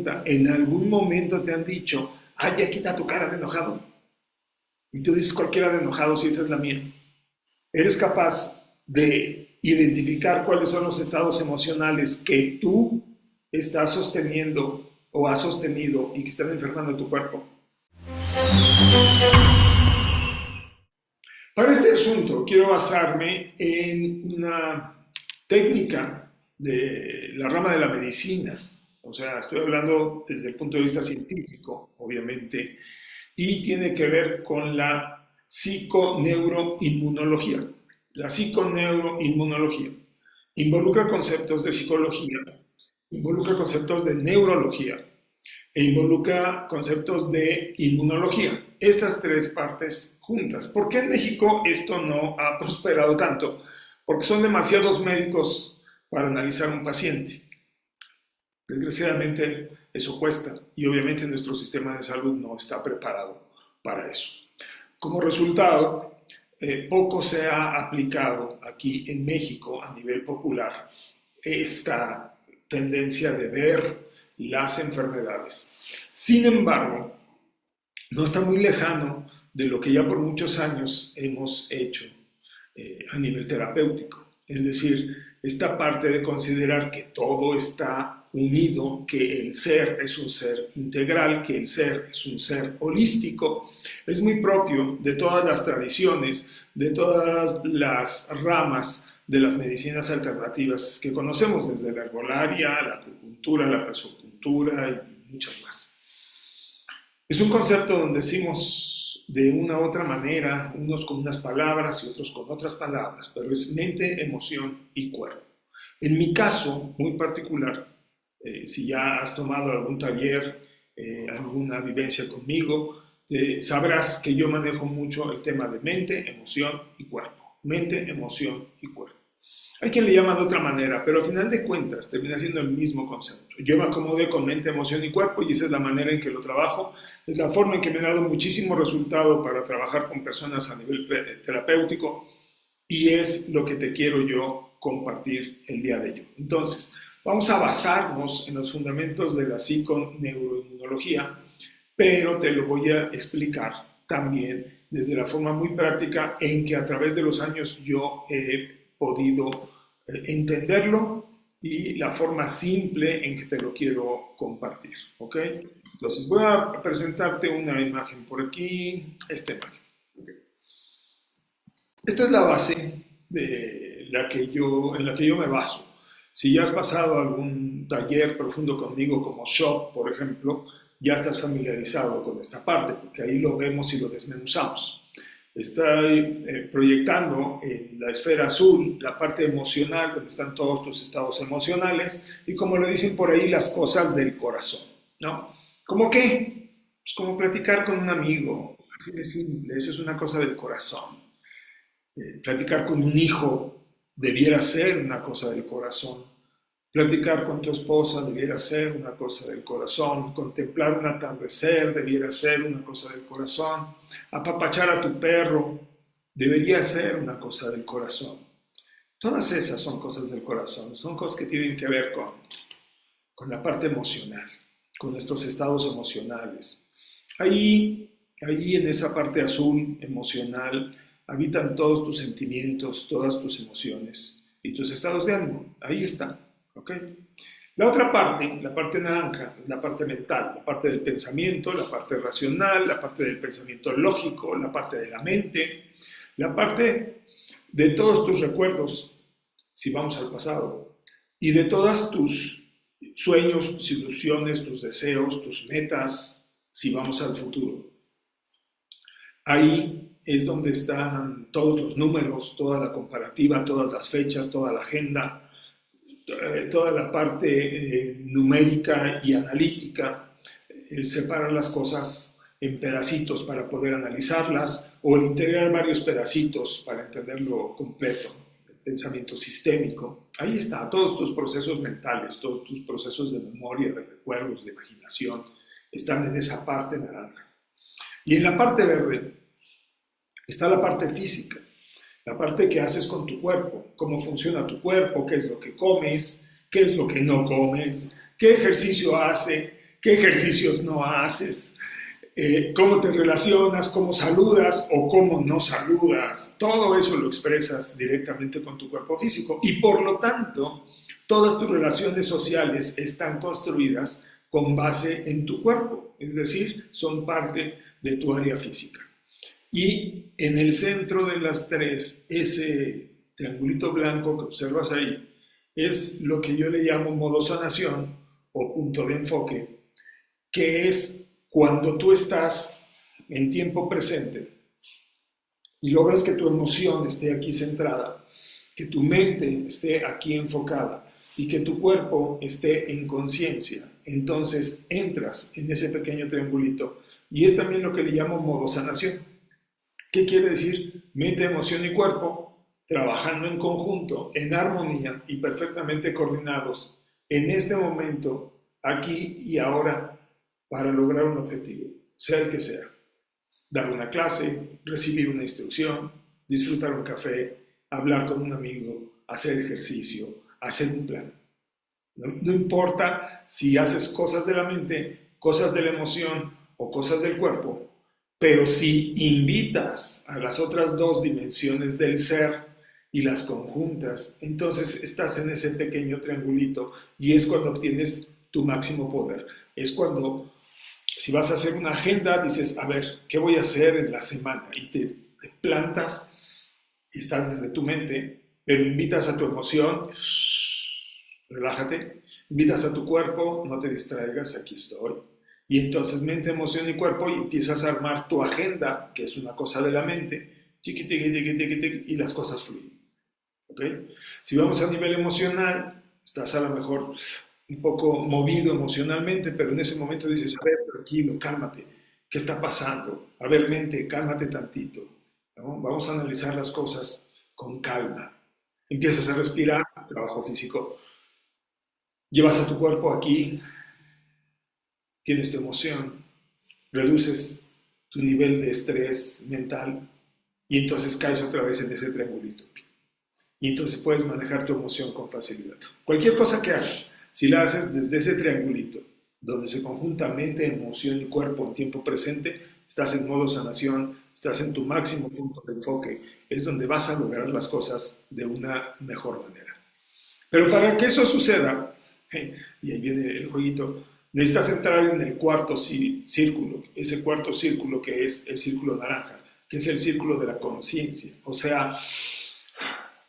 pregunta, ¿en algún momento te han dicho, ay, ya quita tu cara de enojado? Y tú dices cualquiera de enojado si esa es la mía. ¿Eres capaz de identificar cuáles son los estados emocionales que tú estás sosteniendo o has sostenido y que están enfermando tu cuerpo? Para este asunto quiero basarme en una técnica de la rama de la medicina, o sea, estoy hablando desde el punto de vista científico, obviamente, y tiene que ver con la psiconeuroinmunología. La psiconeuroinmunología involucra conceptos de psicología, involucra conceptos de neurología e involucra conceptos de inmunología. Estas tres partes juntas. ¿Por qué en México esto no ha prosperado tanto? Porque son demasiados médicos para analizar un paciente. Desgraciadamente eso cuesta y obviamente nuestro sistema de salud no está preparado para eso. Como resultado, poco se ha aplicado aquí en México a nivel popular esta tendencia de ver las enfermedades. Sin embargo, no está muy lejano de lo que ya por muchos años hemos hecho a nivel terapéutico. Es decir, esta parte de considerar que todo está unido, que el ser es un ser integral, que el ser es un ser holístico, es muy propio de todas las tradiciones, de todas las ramas de las medicinas alternativas que conocemos, desde la herbolaria, la acupuntura, la presopuntura y muchas más. Es un concepto donde decimos de una u otra manera, unos con unas palabras y otros con otras palabras, pero es mente, emoción y cuerpo. En mi caso muy particular, si ya has tomado algún taller, alguna vivencia conmigo, sabrás que yo manejo mucho el tema de mente, emoción y cuerpo. Mente, emoción y cuerpo. Hay quien le llama de otra manera, pero al final de cuentas termina siendo el mismo concepto. Yo me acomodé con mente, emoción y cuerpo y esa es la manera en que lo trabajo. Es la forma en que me ha dado muchísimo resultado para trabajar con personas a nivel terapéutico y es lo que te quiero yo compartir el día de hoy. Entonces, vamos a basarnos en los fundamentos de la psiconeuroinmunología, pero te lo voy a explicar también desde la forma muy práctica en que a través de los años yo he podido entenderlo y la forma simple en que te lo quiero compartir, ¿ok? Entonces voy a presentarte una imagen por aquí, esta imagen. ¿Okay? Esta es la base en la que yo me baso. Si ya has pasado algún taller profundo conmigo como SHOP, por ejemplo, ya estás familiarizado con esta parte, porque ahí lo vemos y lo desmenuzamos. Estoy proyectando en la esfera azul la parte emocional, donde están todos tus estados emocionales, y como lo dicen por ahí, las cosas del corazón, ¿no? ¿Cómo qué? Pues como platicar con un amigo, así de simple, eso es una cosa del corazón. Platicar con un hijo debiera ser una cosa del corazón. Platicar con tu esposa debiera ser una cosa del corazón. Contemplar un atardecer debiera ser una cosa del corazón. Apapachar a tu perro debería ser una cosa del corazón. Todas esas son cosas del corazón. Son cosas que tienen que ver con la parte emocional, con nuestros estados emocionales. Ahí en esa parte azul emocional habitan todos tus sentimientos, todas tus emociones y tus estados de ánimo. Ahí está. ¿Okay? La otra parte, la parte naranja, es la parte mental, la parte del pensamiento, la parte racional, la parte del pensamiento lógico, la parte de la mente, la parte de todos tus recuerdos, si vamos al pasado, y de todos tus sueños, tus ilusiones, tus deseos, tus metas, si vamos al futuro. Ahí es donde están todos los números, toda la comparativa, todas las fechas, toda la agenda, toda la parte numérica y analítica, el separar las cosas en pedacitos para poder analizarlas o el integrar varios pedacitos para entenderlo completo, el pensamiento sistémico. Ahí está, todos tus procesos mentales, todos tus procesos de memoria, de recuerdos, de imaginación, están en esa parte naranja. Y en la parte verde está la parte física. La parte que haces con tu cuerpo, cómo funciona tu cuerpo, qué es lo que comes, qué es lo que no comes, qué ejercicio hace, qué ejercicios no haces, cómo te relacionas, cómo saludas o cómo no saludas. Todo eso lo expresas directamente con tu cuerpo físico y por lo tanto todas tus relaciones sociales están construidas con base en tu cuerpo, es decir, son parte de tu área física. Y en el centro de las tres, ese triangulito blanco que observas ahí, es lo que yo le llamo modo sanación o punto de enfoque, que es cuando tú estás en tiempo presente y logras que tu emoción esté aquí centrada, que tu mente esté aquí enfocada y que tu cuerpo esté en conciencia, entonces entras en ese pequeño triangulito y es también lo que le llamo modo sanación. ¿Qué quiere decir? Mente, emoción y cuerpo trabajando en conjunto, en armonía y perfectamente coordinados en este momento, aquí y ahora, para lograr un objetivo, sea el que sea. Dar una clase, recibir una instrucción, disfrutar un café, hablar con un amigo, hacer ejercicio, hacer un plan. No importa si haces cosas de la mente, cosas de la emoción o cosas del cuerpo, pero si invitas a las otras dos dimensiones del ser y las conjuntas, entonces estás en ese pequeño triangulito y es cuando obtienes tu máximo poder. Es cuando, si vas a hacer una agenda, dices, a ver, ¿qué voy a hacer en la semana? Y te plantas y estás desde tu mente, pero invitas a tu emoción, relájate, invitas a tu cuerpo, no te distraigas, aquí estoy. Y entonces mente, emoción y cuerpo y empiezas a armar tu agenda, que es una cosa de la mente, tiqui, tiqui, tiqui, tiqui, tiqui, y las cosas fluyen. ¿Okay? Si vamos a nivel emocional, estás a lo mejor un poco movido emocionalmente, pero en ese momento dices, a ver, tranquilo, cálmate, ¿qué está pasando? A ver, mente, cálmate tantito, ¿no? Vamos a analizar las cosas con calma. Empiezas a respirar, trabajo físico, llevas a tu cuerpo aquí, tienes tu emoción, reduces tu nivel de estrés mental y entonces caes otra vez en ese triangulito. Y entonces puedes manejar tu emoción con facilidad. Cualquier cosa que hagas, si la haces desde ese triangulito, donde se conjunta mente, emoción y cuerpo en tiempo presente, estás en modo sanación, estás en tu máximo punto de enfoque, es donde vas a lograr las cosas de una mejor manera. Pero para que eso suceda, y ahí viene el jueguito, necesitas entrar en el cuarto círculo, ese cuarto círculo que es el círculo naranja, que es el círculo de la conciencia. O sea,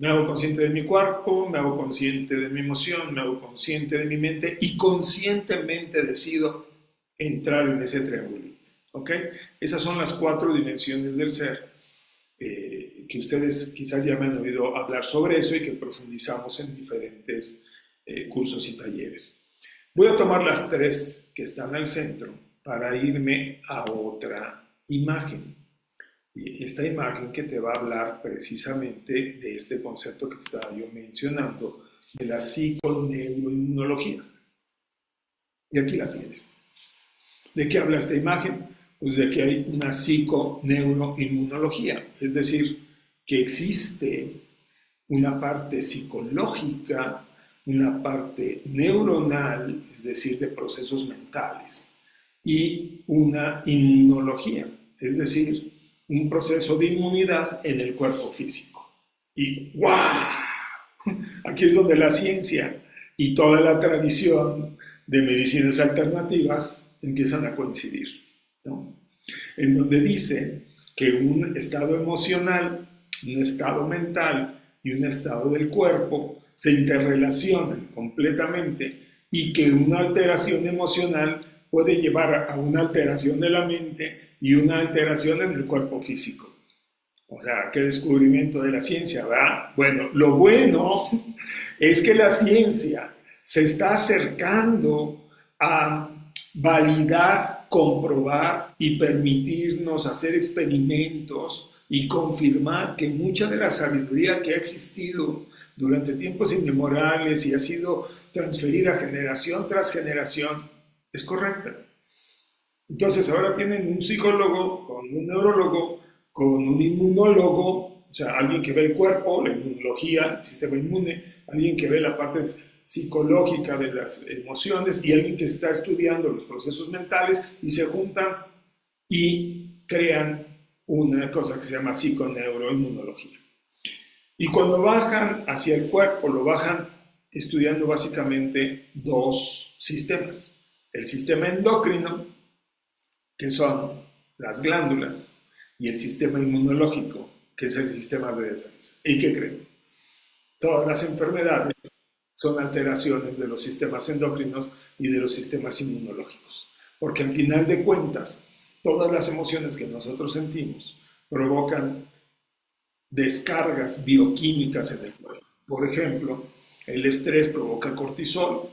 me hago consciente de mi cuerpo, me hago consciente de mi emoción, me hago consciente de mi mente y conscientemente decido entrar en ese triangulito. ¿Ok? Esas son las 4 dimensiones del ser, que ustedes quizás ya me han oído hablar sobre eso y que profundizamos en diferentes cursos y talleres. Voy a tomar las 3 que están al centro para irme a otra imagen. Y esta imagen que te va a hablar precisamente de este concepto que te estaba yo mencionando, de la psiconeuroinmunología. Y aquí la tienes. ¿De qué habla esta imagen? Pues de que hay una psiconeuroinmunología, es decir, que existe una parte psicológica, una parte neuronal, es decir, de procesos mentales, y una inmunología, es decir, un proceso de inmunidad en el cuerpo físico. Y ¡wow! Aquí es donde la ciencia y toda la tradición de medicinas alternativas empiezan a coincidir, ¿no? En donde dice que un estado emocional, un estado mental y un estado del cuerpo se interrelacionan completamente y que una alteración emocional puede llevar a una alteración de la mente y una alteración en el cuerpo físico. O sea, qué descubrimiento de la ciencia, ¿verdad? Bueno, lo bueno es que la ciencia se está acercando a validar, comprobar y permitirnos hacer experimentos y confirmar que mucha de la sabiduría que ha existido durante tiempos inmemoriales y ha sido transferida generación tras generación es correcta. Entonces ahora tienen un psicólogo con un neurólogo, con un inmunólogo, o sea, alguien que ve el cuerpo, la inmunología, el sistema inmune, alguien que ve la parte psicológica de las emociones y alguien que está estudiando los procesos mentales y se juntan y crean una cosa que se llama psiconeuroinmunología. Y cuando bajan hacia el cuerpo, lo bajan estudiando básicamente dos sistemas. El sistema endocrino, que son las glándulas, y el sistema inmunológico, que es el sistema de defensa. ¿Y qué creen? Todas las enfermedades son alteraciones de los sistemas endocrinos y de los sistemas inmunológicos. Porque al final de cuentas, todas las emociones que nosotros sentimos provocan descargas bioquímicas en el cuerpo. Por ejemplo, el estrés provoca cortisol,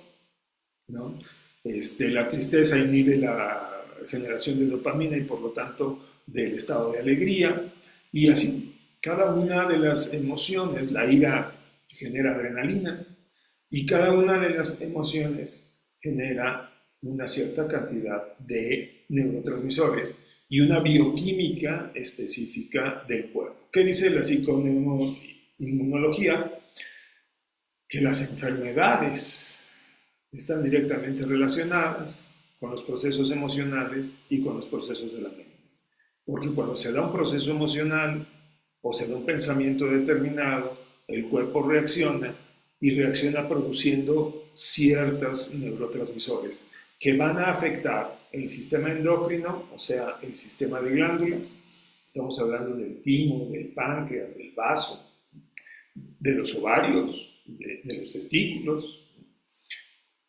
¿no? La tristeza inhibe la generación de dopamina y por lo tanto del estado de alegría. Y así, cada una de las emociones, la ira genera adrenalina y cada una de las emociones genera una cierta cantidad de neurotransmisores y una bioquímica específica del cuerpo. ¿Qué dice la psicoinmunología? Que las enfermedades están directamente relacionadas con los procesos emocionales y con los procesos de la mente. Porque cuando se da un proceso emocional o se da un pensamiento determinado, el cuerpo reacciona y reacciona produciendo ciertos neurotransmisores que van a afectar el sistema endocrino, o sea, el sistema de glándulas. Estamos hablando del timo, del páncreas, del vaso, de los ovarios, de los testículos,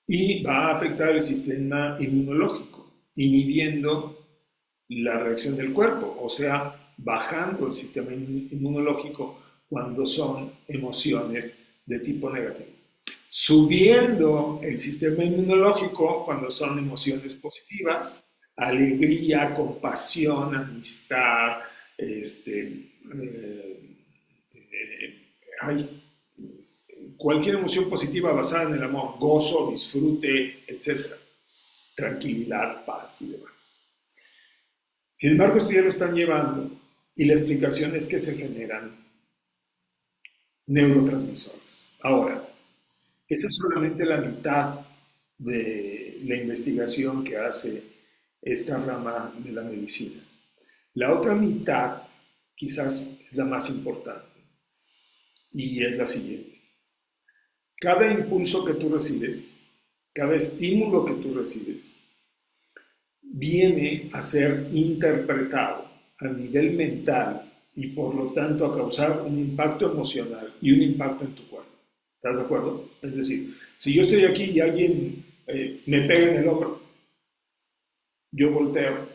y va a afectar el sistema inmunológico, inhibiendo la reacción del cuerpo, o sea, bajando el sistema inmunológico cuando son emociones de tipo negativo. Subiendo el sistema inmunológico cuando son emociones positivas, alegría, compasión, amistad, cualquier emoción positiva basada en el amor, gozo, disfrute, etc. Tranquilidad, paz y demás. Sin embargo, esto ya lo están llevando y la explicación es que se generan neurotransmisores. Ahora, esa es solamente la mitad de la investigación que hace esta rama de la medicina. La otra mitad quizás es la más importante y es la siguiente. Cada impulso que tú recibes, cada estímulo que tú recibes, viene a ser interpretado a nivel mental y por lo tanto a causar un impacto emocional y un impacto en tu cuerpo. ¿Estás de acuerdo? Es decir, si yo estoy aquí y alguien me pega en el hombro, yo volteo.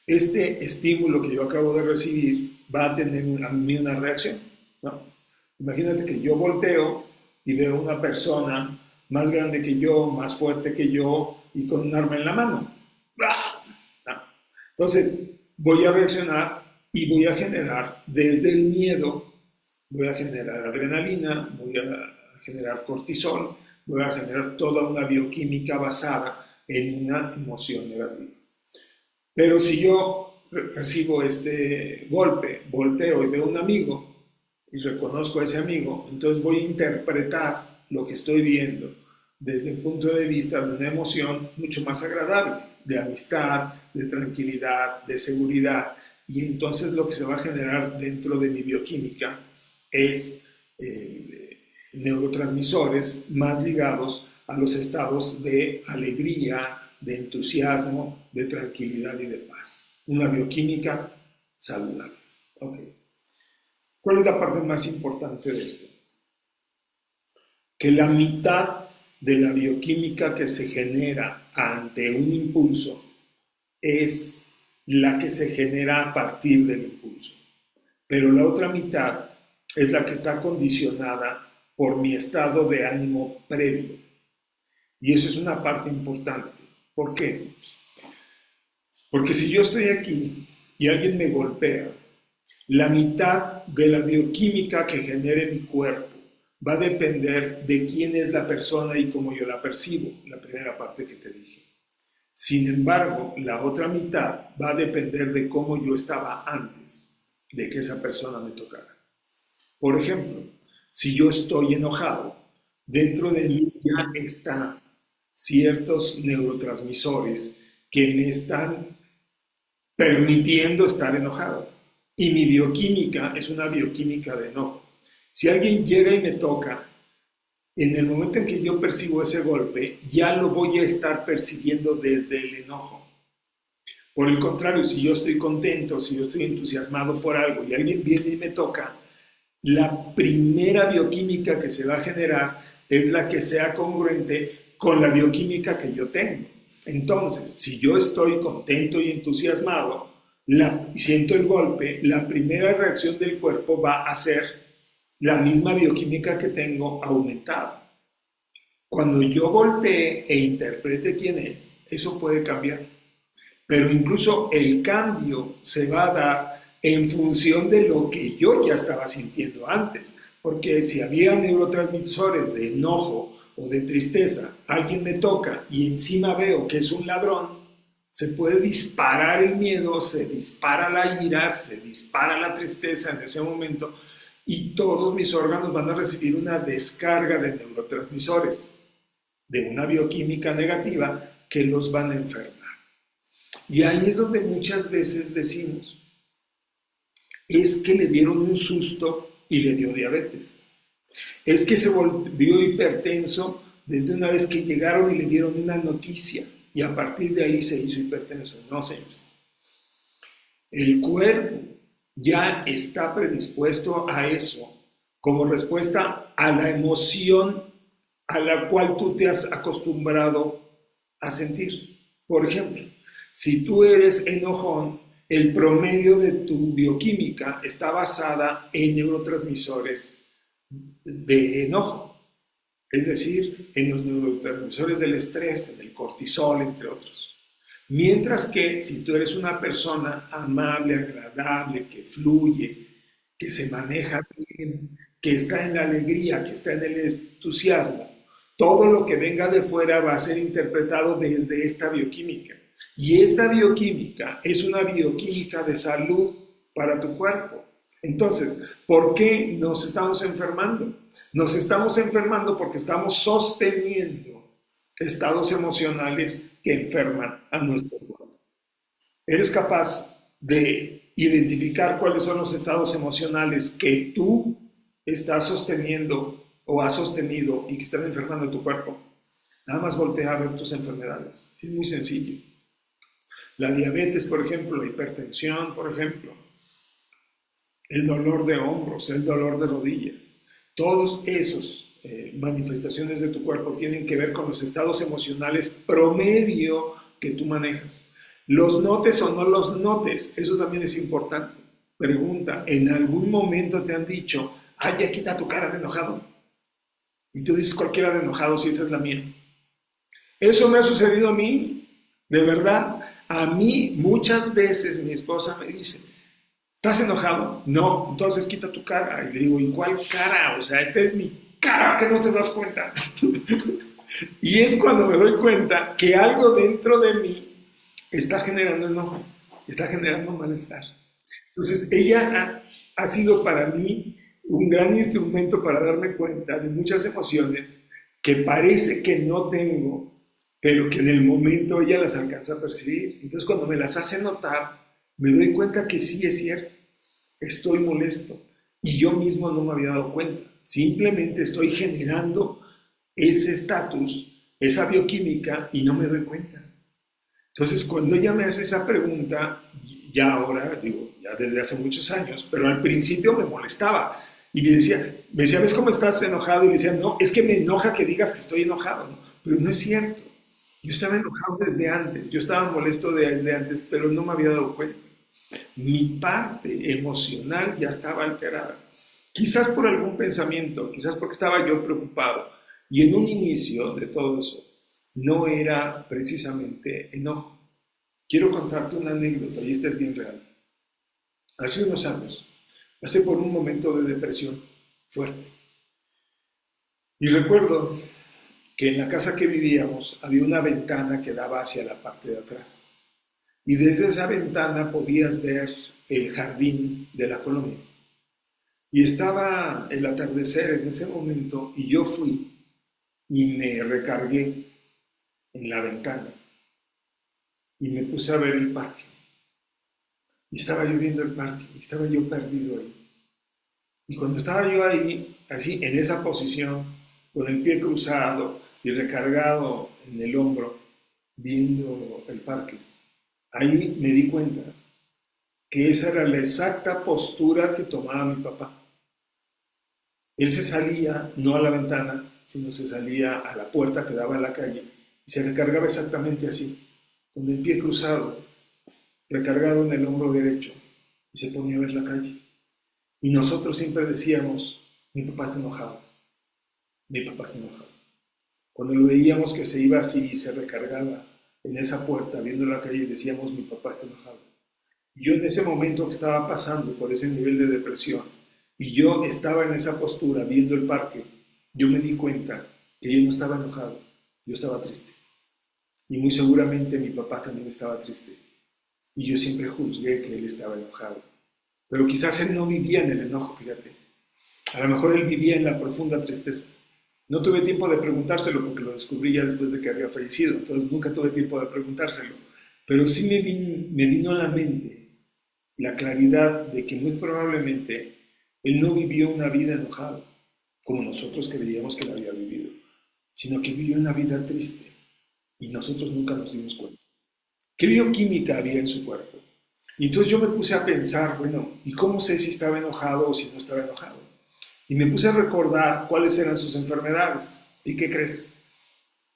Este estímulo que yo acabo de recibir va a tener a mí una reacción, ¿no? Imagínate que yo volteo y veo una persona más grande que yo, más fuerte que yo y con un arma en la mano. ¿No? Entonces, voy a reaccionar y voy a generar desde el miedo, voy a generar adrenalina, voy a generar cortisol, voy a generar toda una bioquímica basada en una emoción negativa. Pero si yo recibo este golpe, volteo y veo a un amigo y reconozco a ese amigo, entonces voy a interpretar lo que estoy viendo desde el punto de vista de una emoción mucho más agradable, de amistad, de tranquilidad, de seguridad. Y entonces lo que se va a generar dentro de mi bioquímica es neurotransmisores más ligados a los estados de alegría, de entusiasmo, de tranquilidad y de paz. Una bioquímica saludable. Okay. ¿Cuál es la parte más importante de esto? Que la mitad de la bioquímica que se genera ante un impulso es la que se genera a partir del impulso. Pero la otra mitad es la que está condicionada por mi estado de ánimo previo. Y eso es una parte importante. ¿Por qué? Porque si yo estoy aquí y alguien me golpea, la mitad de la bioquímica que genere mi cuerpo va a depender de quién es la persona y cómo yo la percibo, la primera parte que te dije. Sin embargo, la otra mitad va a depender de cómo yo estaba antes de que esa persona me tocara. Por ejemplo, si yo estoy enojado, Dentro de mí ya están ciertos neurotransmisores que me están permitiendo estar enojado. Y mi bioquímica es una bioquímica de enojo. Si alguien llega y me toca, en el momento en que yo percibo ese golpe, ya lo voy a estar percibiendo desde el enojo. Por el contrario, si yo estoy contento, si yo estoy entusiasmado por algo y alguien viene y me toca, la primera bioquímica que se va a generar es la que sea congruente con la bioquímica que yo tengo. Entonces, si yo estoy contento y entusiasmado, siento el golpe, la primera reacción del cuerpo va a ser la misma bioquímica que tengo aumentada. Cuando yo golpee e interprete quién es, eso puede cambiar. Pero incluso el cambio se va a dar en función de lo que yo ya estaba sintiendo antes. Porque si había neurotransmisores de enojo o de tristeza, alguien me toca y encima veo que es un ladrón, se puede disparar el miedo, se dispara la ira, se dispara la tristeza en ese momento y todos mis órganos van a recibir una descarga de neurotransmisores, de una bioquímica negativa que los van a enfermar. Y ahí es donde muchas veces decimos, es que le dieron un susto y le dio diabetes. Es que se volvió hipertenso desde una vez que llegaron y le dieron una noticia y a partir de ahí se hizo hipertenso. No, señores. El cuerpo ya está predispuesto a eso como respuesta a la emoción a la cual tú te has acostumbrado a sentir. Por ejemplo, si tú eres enojón, el promedio de tu bioquímica está basada en neurotransmisores de enojo, es decir, en los neurotransmisores del estrés, en el cortisol, entre otros. Mientras que si tú eres una persona amable, agradable, que fluye, que se maneja bien, que está en la alegría, que está en el entusiasmo, todo lo que venga de fuera va a ser interpretado desde esta bioquímica. Y esta bioquímica es una bioquímica de salud para tu cuerpo. Entonces, ¿por qué nos estamos enfermando? Nos estamos enfermando porque estamos sosteniendo estados emocionales que enferman a nuestro cuerpo. ¿Eres capaz de identificar cuáles son los estados emocionales que tú estás sosteniendo o has sostenido y que están enfermando a tu cuerpo? Nada más voltea a ver tus enfermedades. Es muy sencillo. La diabetes, por ejemplo, la hipertensión, por ejemplo, el dolor de hombros, el dolor de rodillas, todos esos manifestaciones de tu cuerpo tienen que ver con los estados emocionales promedio que tú manejas. Los notes o no los notes, eso también es importante. Pregunta, ¿en algún momento te han dicho, ay, ya quita tu cara de enojado? Y tú dices cualquiera de enojado si esa es la mía. Eso me ha sucedido a mí, de verdad. A mí muchas veces mi esposa me dice, ¿estás enojado? No, entonces quita tu cara. Y le digo, ¿y cuál cara? O sea, esta es mi cara, que no te das cuenta. Y es cuando me doy cuenta que algo dentro de mí está generando enojo, está generando malestar. Entonces, ella ha sido para mí un gran instrumento para darme cuenta de muchas emociones que parece que no tengo, pero que en el momento ella las alcanza a percibir. Entonces, cuando me las hace notar, me doy cuenta que sí es cierto, estoy molesto y yo mismo no me había dado cuenta. Simplemente estoy generando ese estatus, esa bioquímica y no me doy cuenta. Entonces, cuando ella me hace esa pregunta, ya ahora, digo, ya desde hace muchos años, pero al principio me molestaba y me decía, ¿ves cómo estás enojado? Y le decía, no, es que me enoja que digas que estoy enojado, ¿no? Pero no es cierto. Yo estaba enojado desde antes, yo estaba molesto desde antes, pero no me había dado cuenta. Mi parte emocional ya estaba alterada. Quizás por algún pensamiento, quizás porque estaba yo preocupado. Y en un inicio de todo eso, no era precisamente enojo. Quiero contarte una anécdota y esta es bien real. Hace unos años, pasé por un momento de depresión fuerte. Y recuerdo que en la casa que vivíamos había una ventana que daba hacia la parte de atrás. Y desde esa ventana podías ver el jardín de la colonia. Y estaba el atardecer en ese momento y yo fui y me recargué en la ventana y me puse a ver el parque. Y estaba yo viendo el parque, y estaba yo perdido ahí. Y cuando estaba yo ahí, así en esa posición, con el pie cruzado y recargado en el hombro, viendo el parque, ahí me di cuenta que esa era la exacta postura que tomaba mi papá. Él se salía no a la ventana, sino se salía a la puerta que daba a la calle y se recargaba exactamente así, con el pie cruzado, recargado en el hombro derecho, y se ponía a ver la calle. Y nosotros siempre decíamos, mi papá está enojado, mi papá está enojado. Cuando lo veíamos que se iba así y se recargaba en esa puerta viendo la calle, decíamos, mi papá está enojado. Y yo en ese momento que estaba pasando por ese nivel de depresión y yo estaba en esa postura viendo el parque, yo me di cuenta que yo no estaba enojado, yo estaba triste. Y muy seguramente mi papá también estaba triste. Y yo siempre juzgué que él estaba enojado. Pero quizás él no vivía en el enojo, fíjate. A lo mejor él vivía en la profunda tristeza. No tuve tiempo de preguntárselo porque lo descubrí ya después de que había fallecido, entonces nunca tuve tiempo de preguntárselo. Pero sí me vino a la mente la claridad de que muy probablemente él no vivió una vida enojada, como nosotros creíamos que la había vivido, sino que vivió una vida triste y nosotros nunca nos dimos cuenta. ¿Qué bioquímica había en su cuerpo? Y entonces yo me puse a pensar, bueno, ¿y cómo sé si estaba enojado o si no estaba enojado? Y me puse a recordar cuáles eran sus enfermedades. ¿Y qué crees?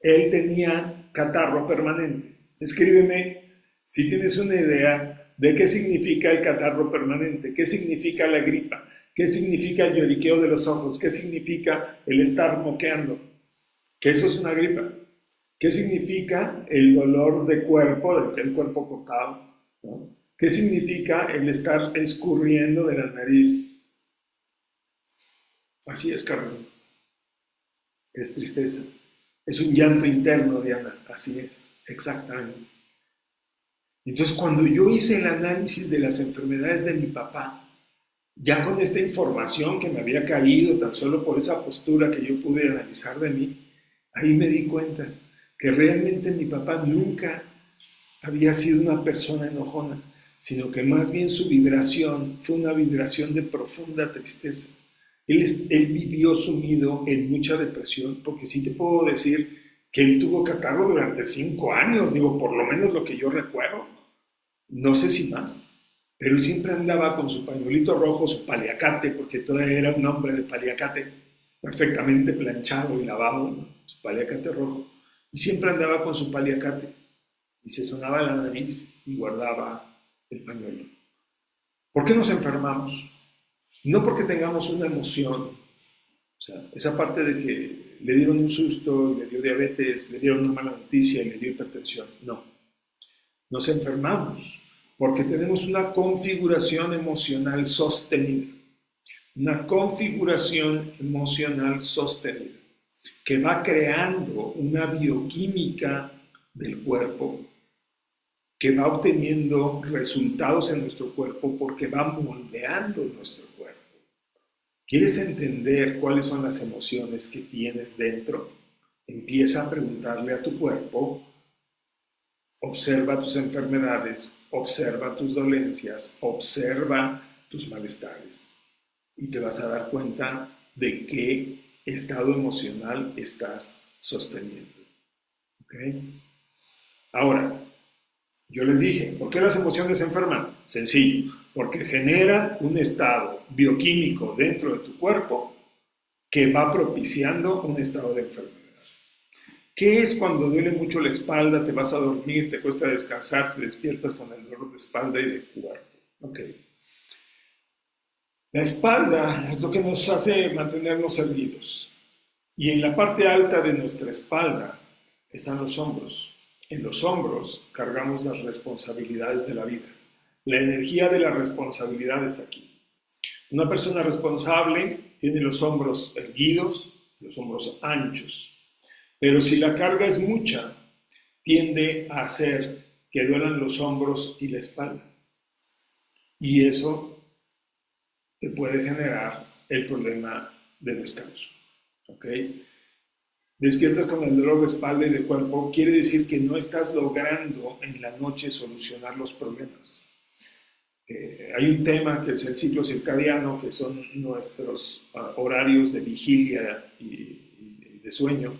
Él tenía catarro permanente. Escríbeme si tienes una idea de qué significa el catarro permanente, qué significa la gripa, qué significa el lloriqueo de los ojos, qué significa el estar moqueando, que eso es una gripa. ¿Qué significa el dolor de cuerpo, el cuerpo cortado? ¿No? ¿Qué significa el estar escurriendo de la nariz? Así es, Carmen. Es tristeza. Es un llanto interno, Diana. Así es, exactamente. Entonces, cuando yo hice el análisis de las enfermedades de mi papá, ya con esta información que me había caído tan solo por esa postura que yo pude analizar de mí, ahí me di cuenta que realmente mi papá nunca había sido una persona enojona, sino que más bien su vibración fue una vibración de profunda tristeza. Él vivió sumido en mucha depresión, porque sí te puedo decir que él tuvo catarro durante 5 años, digo, por lo menos lo que yo recuerdo, no sé si más, pero él siempre andaba con su pañuelito rojo, su paliacate, porque todavía era un hombre de paliacate, perfectamente planchado y lavado, ¿no? Su paliacate rojo, y siempre andaba con su paliacate, y se sonaba la nariz y guardaba el pañuelo. ¿Por qué nos enfermamos? No porque tengamos una emoción, o sea, esa parte de que le dieron un susto, le dio diabetes, le dieron una mala noticia y le dio hipertensión. No, nos enfermamos porque tenemos una configuración emocional sostenida. Una configuración emocional sostenida que va creando una bioquímica del cuerpo que va obteniendo resultados en nuestro cuerpo porque va moldeando nuestro cuerpo. ¿Quieres entender cuáles son las emociones que tienes dentro? Empieza a preguntarle a tu cuerpo, observa tus enfermedades, observa tus dolencias, observa tus malestares y te vas a dar cuenta de qué estado emocional estás sosteniendo. ¿Ok? Ahora, yo les dije, ¿por qué las emociones se enferman? Sencillo, porque generan un estado bioquímico dentro de tu cuerpo que va propiciando un estado de enfermedad. ¿Qué es cuando duele mucho la espalda, te vas a dormir, te cuesta descansar, te despiertas con el dolor de espalda y de cuerpo? Ok. La espalda es lo que nos hace mantenernos erguidos. Y en la parte alta de nuestra espalda están los hombros. En los hombros cargamos las responsabilidades de la vida. La energía de la responsabilidad está aquí. Una persona responsable tiene los hombros erguidos, los hombros anchos. Pero si la carga es mucha, tiende a hacer que duelan los hombros y la espalda. Y eso te puede generar el problema de descanso. ¿Ok? despiertas con el dolor de espalda y de cuerpo, quiere decir que no estás logrando en la noche solucionar los problemas. Hay un tema que es el ciclo circadiano, que son nuestros horarios de vigilia y de sueño,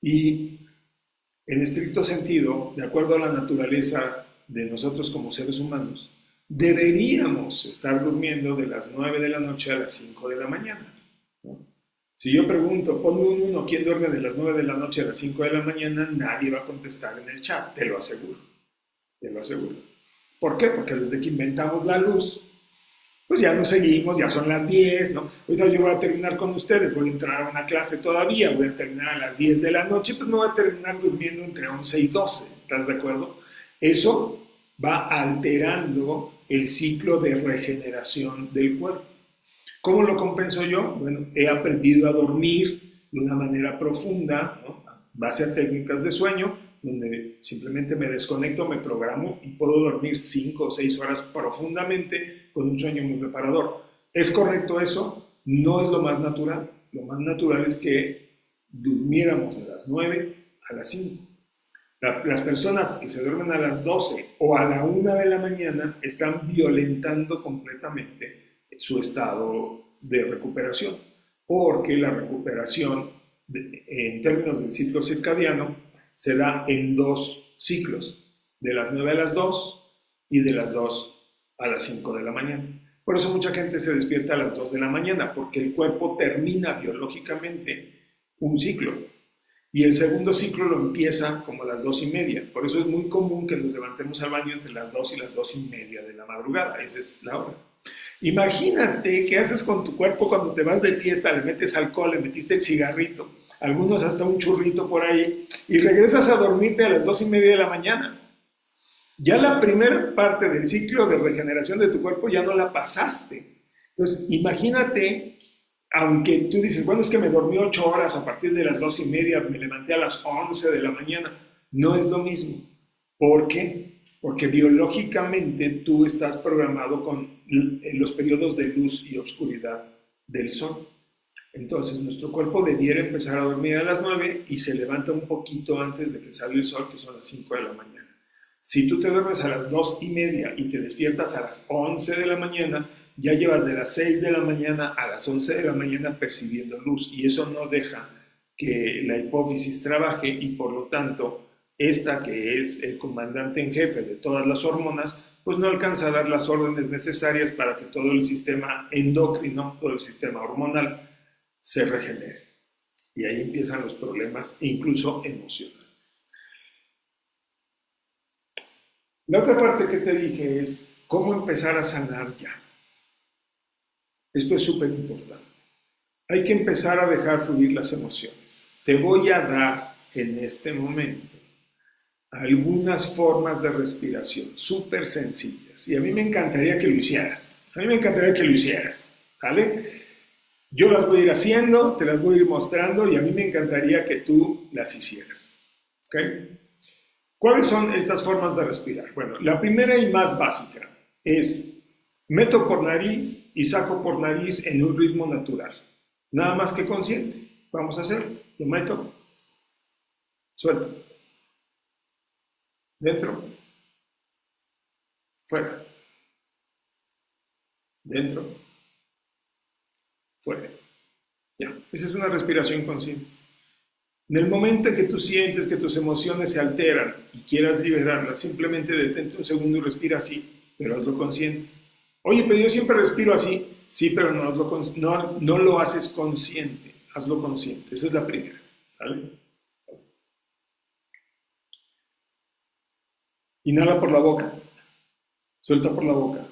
y en estricto sentido, de acuerdo a la naturaleza de nosotros como seres humanos, deberíamos estar durmiendo de las 9 de la noche a las 5 de la mañana, ¿no? Si yo pregunto, ponme un uno, ¿quién duerme de las 9 de la noche a las 5 de la mañana? Nadie va a contestar en el chat, te lo aseguro, te lo aseguro. ¿Por qué? Porque desde que inventamos la luz, pues ya nos seguimos, ya son las 10, ¿no? Ahorita yo voy a terminar con ustedes, voy a entrar a una clase todavía, voy a terminar a las 10 de la noche, pues me voy a terminar durmiendo entre 11 y 12, ¿estás de acuerdo? Eso va alterando el ciclo de regeneración del cuerpo. ¿Cómo lo compenso yo? Bueno, he aprendido a dormir de una manera profunda, ¿no? Base a técnicas de sueño, donde simplemente me desconecto, me programo y puedo dormir 5 o 6 horas profundamente con un sueño muy reparador. ¿Es correcto eso? No es lo más natural. Lo más natural es que durmiéramos de las 9 a las 5. Las personas que se duermen a las 12 o a la 1 de la mañana están violentando completamente su estado de recuperación, porque la recuperación en términos del ciclo circadiano se da en 2 ciclos, de las 9 a las 2 y de las 2 a las 5 de la mañana. Por eso mucha gente se despierta a las 2 de la mañana, porque el cuerpo termina biológicamente un ciclo. Y el segundo ciclo lo empieza como a las 2:30. Por eso es muy común que nos levantemos al baño entre las 2 y las 2:30 de la madrugada. Esa es la hora. Imagínate qué haces con tu cuerpo cuando te vas de fiesta, le metes alcohol, le metiste el cigarrito, algunos hasta un churrito por ahí, y regresas a dormirte a las 2:30 de la mañana. Ya la primera parte del ciclo de regeneración de tu cuerpo ya no la pasaste. Entonces, imagínate, aunque tú dices, bueno, es que me dormí 8 horas a partir de las 2:30, me levanté a las 11 de la mañana. No es lo mismo. ¿Por qué? Porque biológicamente tú estás programado con los periodos de luz y oscuridad del sol. Entonces, nuestro cuerpo debiera empezar a dormir a las 9 y se levanta un poquito antes de que salga el sol, que son las 5 de la mañana. Si tú te duermes a las 2:30 y te despiertas a las 11 de la mañana, ya llevas de las 6 de la mañana a las 11 de la mañana percibiendo luz, y eso no deja que la hipófisis trabaje, y por lo tanto, esta que es el comandante en jefe de todas las hormonas, pues no alcanza a dar las órdenes necesarias para que todo el sistema endocrino, todo el sistema hormonal, se regenere. Y ahí empiezan los problemas, incluso emocionales. La otra parte que te dije es cómo empezar a sanar ya. Esto es súper importante. Hay que empezar a dejar fluir las emociones. Te voy a dar en este momento algunas formas de respiración súper sencillas. Y a mí me encantaría que lo hicieras. ¿Sale? Yo las voy a ir haciendo, te las voy a ir mostrando, y a mí me encantaría que tú las hicieras. ¿Ok? ¿Cuáles son estas formas de respirar? Bueno, la primera y más básica es: meto por nariz y saco por nariz en un ritmo natural. Nada más que consciente. Vamos a hacerlo. Lo meto, suelto. Dentro, fuera. Dentro, fuera. Ya, esa es una respiración consciente. En el momento en que tú sientes que tus emociones se alteran y quieras liberarlas, simplemente detente un segundo y respira así, pero hazlo consciente. Oye, pero yo siempre respiro así. Sí, pero no lo haces consciente. Hazlo consciente. Esa es la primera. ¿Vale? Inhala por la boca. Suelta por la boca.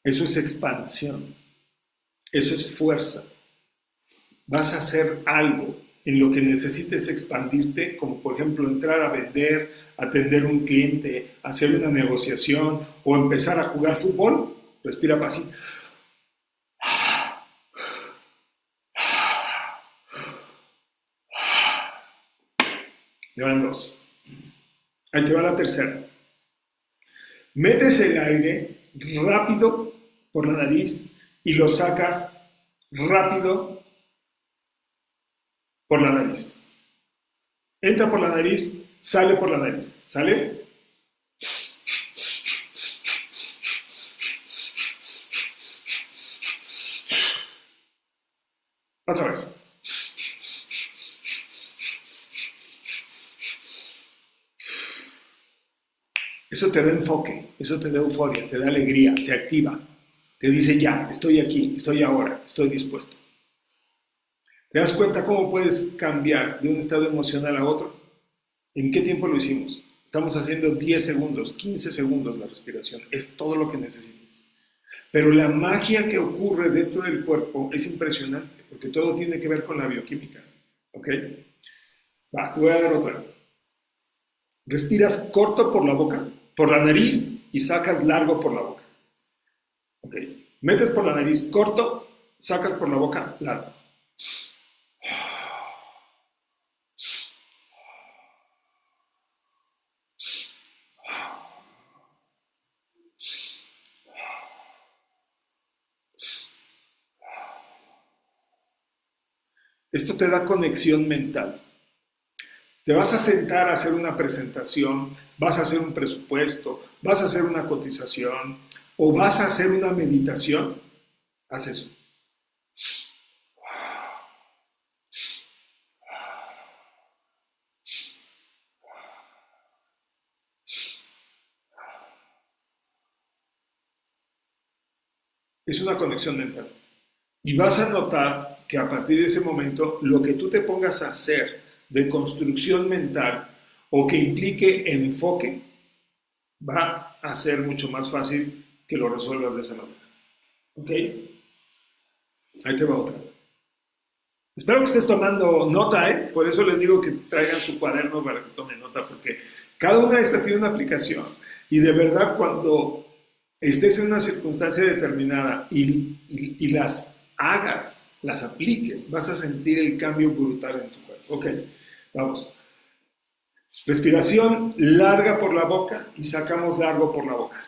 Eso es expansión. Eso es fuerza. Vas a hacer algo en lo que necesites expandirte, como por ejemplo entrar a vender, atender a un cliente, hacer una negociación o empezar a jugar fútbol. Respira así. Ya van dos. Ahí te va la tercera. Metes el aire rápido por la nariz y lo sacas rápido por la nariz. Entra por la nariz, sale por la nariz. ¿Sale? Otra vez. Eso te da enfoque, eso te da euforia, te da alegría, te activa, te dice ya, estoy aquí, estoy ahora, estoy dispuesto. ¿Te das cuenta cómo puedes cambiar de un estado emocional a otro? ¿En qué tiempo lo hicimos? Estamos haciendo 10 segundos, 15 segundos la respiración, es todo lo que necesitas. Pero la magia que ocurre dentro del cuerpo es impresionante, porque todo tiene que ver con la bioquímica. ¿Ok? Va, te voy a dar otra. Respiras corto por la boca, por la nariz y sacas largo por la boca. ¿Ok? Metes por la nariz corto, sacas por la boca largo. Esto te da conexión mental. Te vas a sentar a hacer una presentación, vas a hacer un presupuesto, vas a hacer una cotización o vas a hacer una meditación. Haz eso. Es una conexión mental. Y vas a notar que a partir de ese momento, lo que tú te pongas a hacer de construcción mental o que implique enfoque, va a ser mucho más fácil que lo resuelvas de esa manera. ¿Ok? Ahí te va otra. Espero que estés tomando nota, ¿eh? Por eso les digo que traigan su cuaderno para que tomen nota, porque cada una de estas tiene una aplicación. Y de verdad, cuando estés en una circunstancia determinada y las hagas, las apliques, vas a sentir el cambio brutal en tu cuerpo. Ok, vamos. Respiración larga por la boca y sacamos largo por la boca.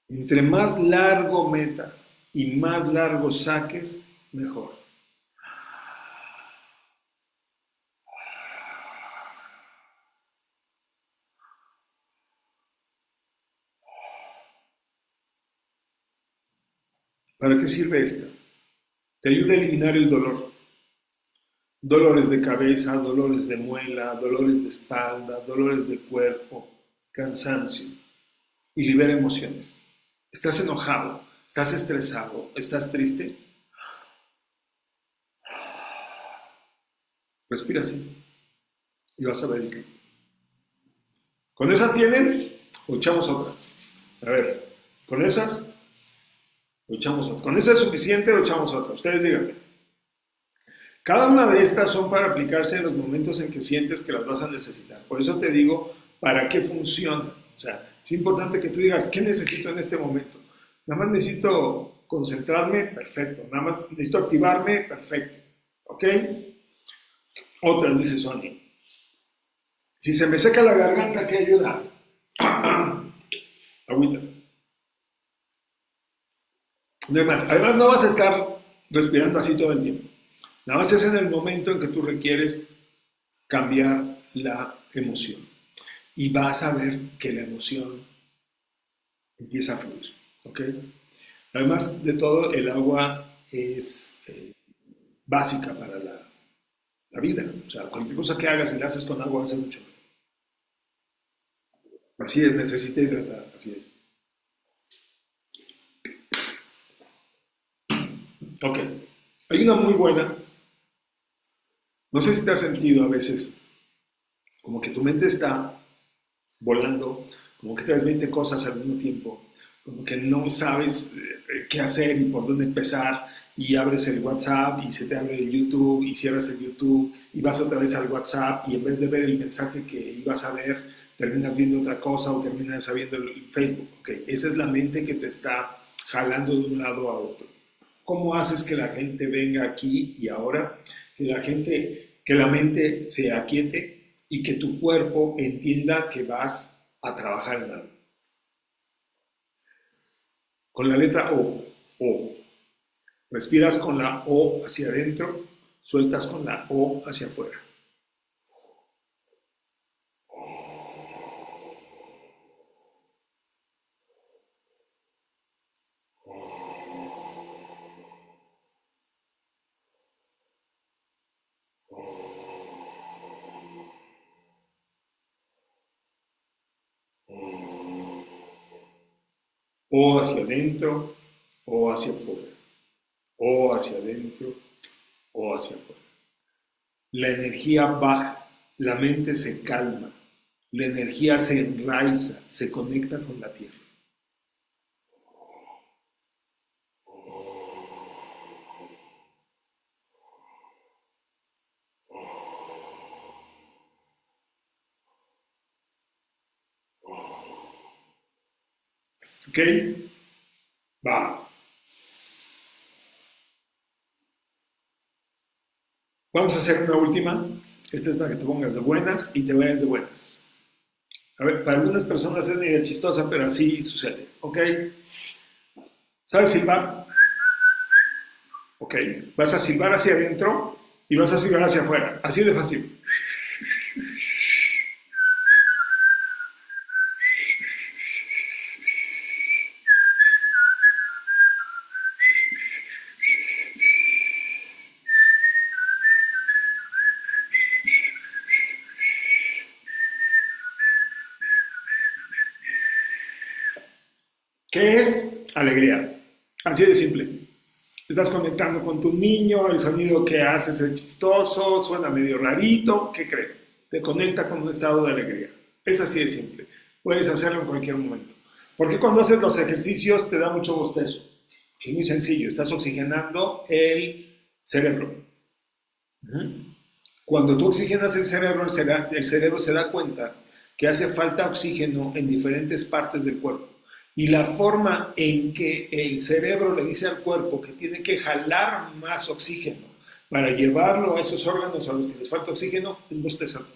Entre más largo metas y más largo saques, mejor. ¿Para qué sirve esta? Te ayuda a eliminar el dolor. Dolores de cabeza, dolores de muela, dolores de espalda, dolores de cuerpo, cansancio. Y libera emociones. ¿Estás enojado? ¿Estás estresado? ¿Estás triste? Respira así y vas a ver el cambio. ¿Con esas tienen? O echamos otras. A ver, ¿con esas? O echamos otras. ¿Con esas es suficiente o echamos otras? Ustedes díganme. Cada una de estas son para aplicarse en los momentos en que sientes que las vas a necesitar. Por eso te digo, ¿para qué funciona? O sea, es importante que tú digas, ¿qué necesito en este momento? Nada más necesito concentrarme, perfecto. Nada más necesito activarme, perfecto. ¿Ok? Otras, dice Sony. Si se me seca la garganta, ¿qué ayuda? Agüita. Además, no vas a estar respirando así todo el tiempo. Nada más es en el momento en que tú requieres cambiar la emoción. Y vas a ver que la emoción empieza a fluir. ¿Ok? Además de todo, el agua es básica para la vida. O sea, cualquier cosa que hagas y la haces con agua hace mucho. Así es, necesita hidratar, así es. Ok, hay una muy buena. No sé si te has sentido a veces como que tu mente está volando, como que traes 20 cosas al mismo tiempo, como que no sabes qué hacer y por dónde empezar, y abres el WhatsApp y se te abre el YouTube y cierras el YouTube y vas otra vez al WhatsApp y en vez de ver el mensaje que ibas a ver, terminas viendo otra cosa o terminas viendo el Facebook. Okay, esa es la mente que te está jalando de un lado a otro. ¿Cómo haces que la gente venga aquí y ahora? Que la mente se aquiete y que tu cuerpo entienda que vas a trabajar en algo. Con la letra O, O. Respiras con la O hacia adentro, sueltas con la O hacia afuera. O hacia adentro, O hacia afuera. O hacia adentro, O hacia afuera. La energía baja, la mente se calma, la energía se enraiza, se conecta con la tierra. ¿Ok? Va. Vamos a hacer una última. Esta es para que te pongas de buenas y te vayas de buenas. A ver, para algunas personas es medio chistosa, pero así sucede. ¿Ok? ¿Sabes silbar? Ok. Vas a silbar hacia adentro y vas a silbar hacia afuera. Así de fácil. ¿Qué es? Alegría. Así de simple. Estás conectando con tu niño, el sonido que haces es chistoso, suena medio rarito. ¿Qué crees? Te conecta con un estado de alegría. Es así de simple. Puedes hacerlo en cualquier momento. Porque cuando haces los ejercicios te da mucho bostezo. Es muy sencillo. Estás oxigenando el cerebro. Cuando tú oxigenas el cerebro se da cuenta que hace falta oxígeno en diferentes partes del cuerpo. Y la forma en que el cerebro le dice al cuerpo que tiene que jalar más oxígeno para llevarlo a esos órganos a los que les falta oxígeno es bostezando.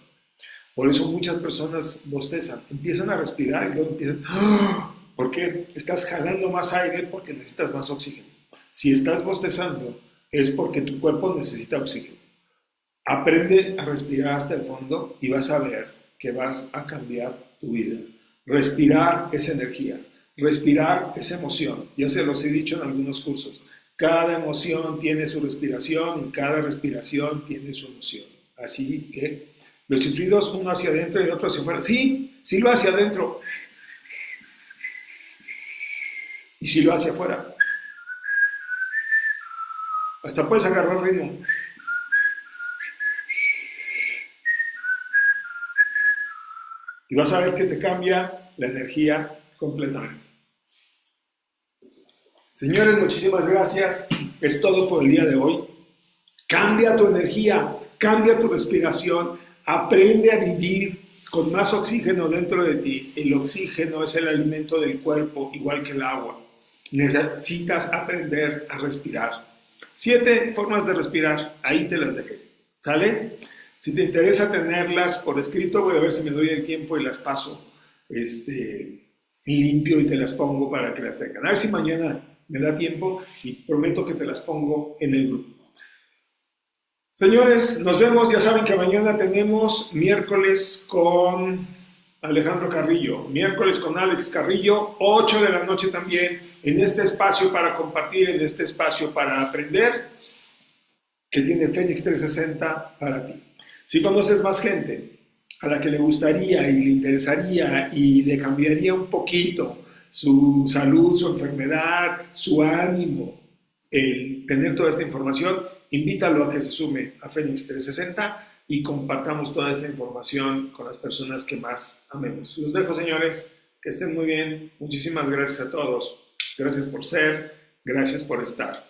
Por eso muchas personas bostezan, empiezan a respirar y luego empiezan, ¡ah! ¿Por qué? Estás jalando más aire porque necesitas más oxígeno. Si estás bostezando es porque tu cuerpo necesita oxígeno. Aprende a respirar hasta el fondo y vas a ver que vas a cambiar tu vida. Respirar es energía. Respirar es emoción, ya se los he dicho en algunos cursos. Cada emoción tiene su respiración y cada respiración tiene su emoción. Así que los chiflidos, uno hacia adentro y el otro hacia afuera. Sí, sí lo hacia adentro. Y sí lo hacia afuera. Hasta puedes agarrar ritmo. Y vas a ver que te cambia la energía completamente. Señores, muchísimas gracias. Es todo por el día de hoy. Cambia tu energía, cambia tu respiración, aprende a vivir con más oxígeno dentro de ti. El oxígeno es el alimento del cuerpo, igual que el agua. Necesitas aprender a respirar. 7 formas de respirar, ahí te las dejé. ¿Sale? Si te interesa tenerlas por escrito, voy a ver si me doy el tiempo y las paso limpio y te las pongo para que las tengan. A ver si mañana me da tiempo y prometo que te las pongo en el grupo. Señores, nos vemos. Ya saben que mañana tenemos miércoles con Alejandro Carrillo, miércoles con Alex Carrillo, 8 de la noche también, en este espacio para compartir, en este espacio para aprender, que tiene Fénix 360 para ti. Si conoces más gente a la que le gustaría y le interesaría y le cambiaría un poquito su salud, su enfermedad, su ánimo, el tener toda esta información, invítalo a que se sume a Fénix 360 y compartamos toda esta información con las personas que más amemos. Los dejo, señores, que estén muy bien. Muchísimas gracias a todos. Gracias por ser, gracias por estar.